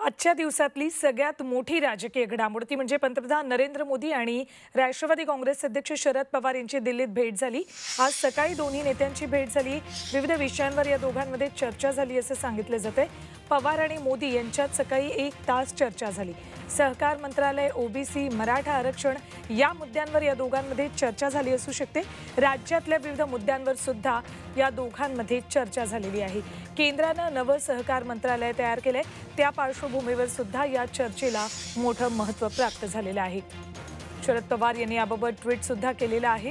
आजच्या दिवसातली सगळ्यात मोठी राजकीय घडामोड ती म्हणजे पंतप्रधान नरेंद्र मोदी आणि राष्ट्रवादी काँग्रेस अध्यक्ष शरद पवार यांची दिल्लीत भेट झाली। आज सकाळी दोन्ही नेत्यांची भेट झाली। विविध विषयांवर या दोघांमध्ये चर्चा झाली असं सांगितलं जातंय। पवार आणि मोदी यांच्यात सकाळी 1 तास चर्चा झाली। सहकार मंत्रालय, ओबीसी, मराठा आरक्षण या मुद्द्यांवर या दोघांमध्ये चर्चा झाली असू शकते। राज्यातल्या विविध मुद्द्यांवर सुद्धा या दोघांमध्ये चर्चा झालेली आहे। केंद्रानं नवं सहकार मंत्रालय तयार केलंय, त्या पार्श्वभूमीवर सुद्धा या चर्चेला मोठं महत्त्व प्राप्त झालेलं आहे। शरद पवार यांनी याबाबत ट्विट सुद्धा केलेलं आहे।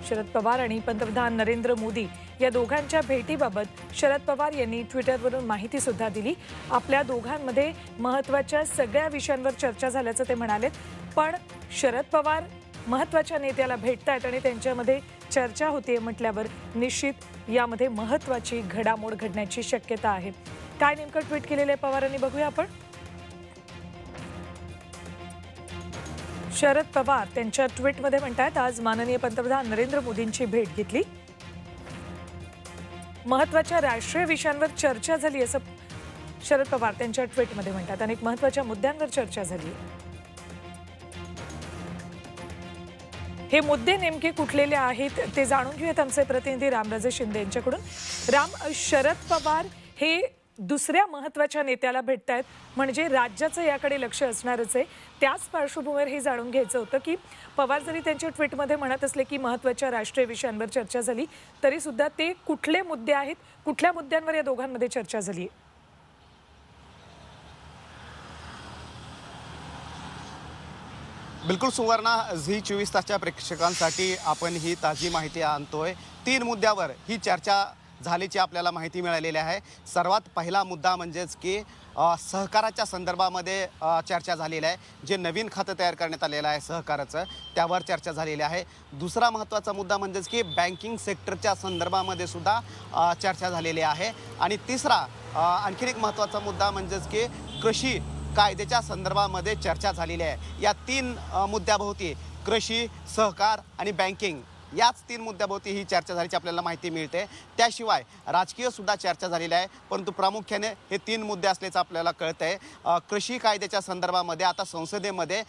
शरद पवार आणि पंतप्रधान नरेंद्र मोदी या दोघांच्या भेटीबाबत शरद पवार यांनी ट्विटरवरून माहिती सुद्धा दिली। आपल्या दोघांमध्ये महत्त्वाच्या सगळ्या विषयांवर चर्चा झाल्याचं ते म्हणाले। पण शरद पवार महत्त्वाच्या नेत्याला भेटतायत आणि त्यांच्यामध्ये चर्चा होते म्हटल्यावर निश्चित यामध्ये महत्त्वाची घडामोड घडण्याची शक्यता आहे। काय नेमकं ट्विट केलेलं आहे पवारांनी बघूया आपण। शरद पवार त्यांच्या ट्विटमध्ये म्हणतात, आज माननीय पंतप्रधान नरेंद्र मोदींची भेट घेतली। महत्त्वाच्या राष्ट्रीय विषयांवर चर्चा झाली असं शरद पवार त्यांच्या ट्विटमध्ये म्हणतात। अनेक महत्त्वाच्या मुद्द्यांवर चर्चा झाली। हे मुद्दे नेमके कुठलेले आहेत ते जाणून घेऊयात आमचे प्रतिनिधी रामराजे शिंदे यांच्याकडून। राम, शरद पवार हे दुसऱ्या महत्त्वाच्या नेत्याला भेटतायत म्हणजे राज्याचं याकडे लक्ष असणारच आहे। त्याच पार्श्वभूमीवर हे जाणून घ्यायचं होतं की पवार जरी त्यांच्या ट्विटमध्ये म्हणत असले की महत्त्वाच्या राष्ट्रीय विषयांवर चर्चा झाली, तरी सुद्धा ते कुठले मुद्दे आहेत, कुठल्या मुद्द्यांवर या दोघांमध्ये चर्चा झाली? बिलकुल सुवर्णा, झी 24 तासच्या प्रेक्षकांसाठी आपण ही ताजी माहिती आणतोय। 3 मुद्द्यावर ही चर्चा झाल्याची आपल्याला माहिती मिळालेली आहे। सर्वात पहिला मुद्दा म्हणजेच की सहकाराच्या संदर्भामध्ये चर्चा झालेली आहे। जे नवीन खातं तयार करण्यात आलेलं आहे सहकाराचं, त्यावर चर्चा झालेली आहे। दुसरा महत्त्वाचा मुद्दा म्हणजेच की बँकिंग सेक्टरच्या संदर्भामध्ये सुद्धा चर्चा झालेली आहे। आणि तिसरा आणखीन एक महत्त्वाचा मुद्दा म्हणजेच की कृषी कायद्याच्या संदर्भामध्ये चर्चा झालेली आहे। या 3 मुद्द्याभोवती कृषी, सहकार आणि बँकिंग याच 3 मुद्द्याभोवती ही चर्चा झाल्याची आपल्याला माहिती मिळते। त्याशिवाय राजकीय सुद्धा चर्चा झालेली आहे, परंतु प्रामुख्याने हे 3 मुद्दे असल्याचं आपल्याला कळतंय। कृषी कायद्याच्या संदर्भामध्ये आता संसदेमध्ये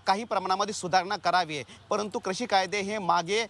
काही प्रमाणामध्ये सुधारणा करावी आहे, परंतु कृषी कायदे हे मागे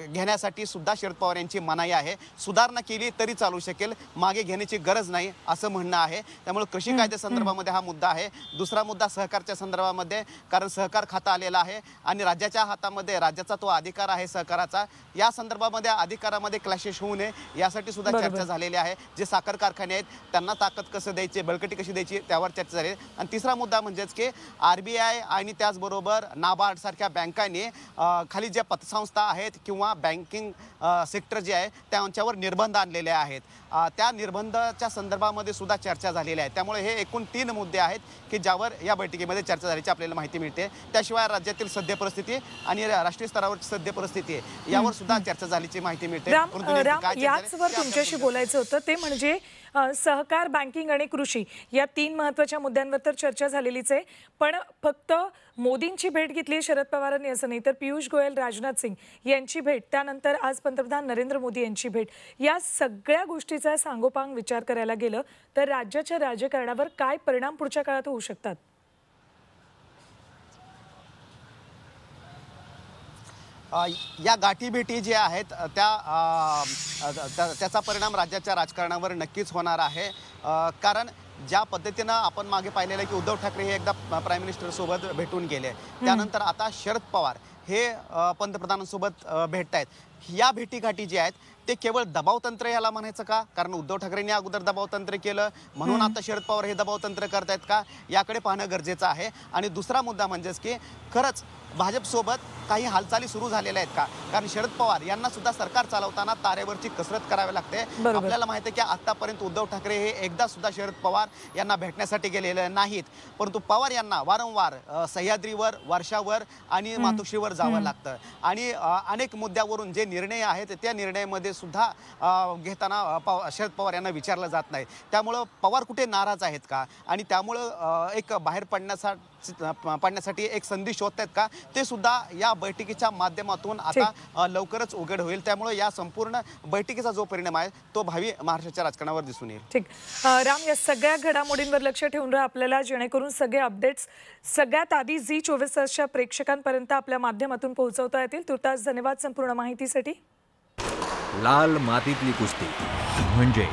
घेण्यासाठी सुद्धा शरद पवार यांची मनाई आहे। सुधारणा केली तरी चालू शकेल, मागे घेण्याची गरज नाही असं म्हणणं आहे। त्यामुळे कृषी कायद्या संदर्भामध्ये हा मुद्दा आहे। दुसरा मुद्दा सहकारच्या संदर्भामध्ये, कारण सहकार खातं आलेलं आहे आणि राज्याच्या हातामध्ये राज्याचा तो अधिकार आहे सहकाराचा। या संदर्भामध्ये अधिकारामध्ये क्लॅशेस होऊ नये यासाठी सुद्धा चर्चा झालेली आहे। जे साखर कारखाने आहेत त्यांना ताकद कसं द्यायची, बळकटी कशी द्यायची त्यावर चर्चा झाली। आणि तिसरा मुद्दा म्हणजेच की आरबीआय आणि त्याचबरोबर नाबार्ड सारख्या बँकांनी खाली ज्या पतसंस्था आहेत किंवा बँकिंग सेक्टर जे आहे त्यांच्यावर निर्बंध आणलेले आहेत, त्या निर्बंधाच्या संदर्भामध्ये सुद्धा चर्चा झालेली आहे। त्यामुळे हे एकूण 3 मुद्दे आहेत की ज्यावर या बैठकीमध्ये चर्चा झाल्याची आपल्याला माहिती मिळते। त्याशिवाय राज्यातील सद्य परिस्थिती आणि राष्ट्रीय स्तरावरची सद्य परिस्थिती यावर सुद्धा चर्चा झाल्याची माहिती मिळते। याचवर तुमच्याशी बोलायचं होतं ते म्हणजे सहकार, बँकिंग आणि कृषी या 3 महत्त्वाच्या मुद्द्यांवर तर चर्चा झालेलीच आहे। पण फक्त मोदींची भेट घेतली शरद पवारांनी असं नाही, तर पियुष गोयल, राजनाथ सिंग यांची भेट, त्यानंतर आज पंतप्रधान नरेंद्र मोदी यांची भेट, या सगळ्या गोष्टीचा सांगोपांग विचार करायला गेलं तर राज्याच्या राजकारणावर काय परिणाम पुढच्या काळात होऊ शकतात? या गाठीभेटी ज्या आहेत त्याचा परिणाम राज्याच्या राजकारणावर नक्कीच होणार आहे। कारण ज्या पद्धतीनं आपण मागे पाहिलेलं आहे की उद्धव ठाकरे हे एकदा प्राईम मिनिस्टर सोबत भेटून गेले, त्यानंतर आता शरद पवार हे पंतप्रधानांसोबत भेटतायत। या भेटीगाठी जी आहेत ते केवळ दबावतंत्र याला म्हणायचं का? कारण उद्धव ठाकरेंनी अगोदर दबावतंत्र केलं म्हणून आता शरद पवार हे दबावतंत्र करतायत का, याकडे पाहणं गरजेचं आहे। आणि दुसरा मुद्दा म्हणजेच की खरंच भाजपसोबत काही हालचाली सुरू झालेल्या आहेत का? कारण शरद पवार यांना सुद्धा सरकार चालवताना तारेवरची कसरत करावी लागते। आपल्याला माहिती आहे की आतापर्यंत उद्धव ठाकरे हे एकदा सुद्धा शरद पवार यांना भेटण्यासाठी गेलेले नाहीत, परंतु पवार यांना वारंवार सह्याद्रीवर, वर्षावर आणि मातोश्रीवर जावं लागतं। आणि अनेक मुद्द्यावरून जे निर्णय आहेत त्या निर्णयामध्ये सुद्धा घेताना शरद पवार यांना विचारलं जात नाही। त्यामुळं पवार कुठे नाराज आहेत का आणि त्यामुळं एक बाहेर पडण्यासाठी पाडण्यासाठी एक संधी शोधतायत का, ते सुद्धा या बैठकीच्या माध्यमातून आता लवकरच उघड होईल. त्यामुळे या संपूर्ण बैठकीचा जो परिणाम आहे तो भावी महाराष्ट्राच्या राजकारणावर दिसून येईल. ठीक. राम, या सगळ्या घडामोडींवर लक्ष ठेवून राहा आपल्याला, जेणेकरून सगळे अपडेट्स सगळ्यात आधी झी24 तासच्या प्रेक्षकांपर्यंत आपल्या माध्यमातून पोहोचवता येतील. तुर्तास धन्यवाद संपूर्ण माहितीसाठी. लाल मातीतली कुस्ती म्हणजे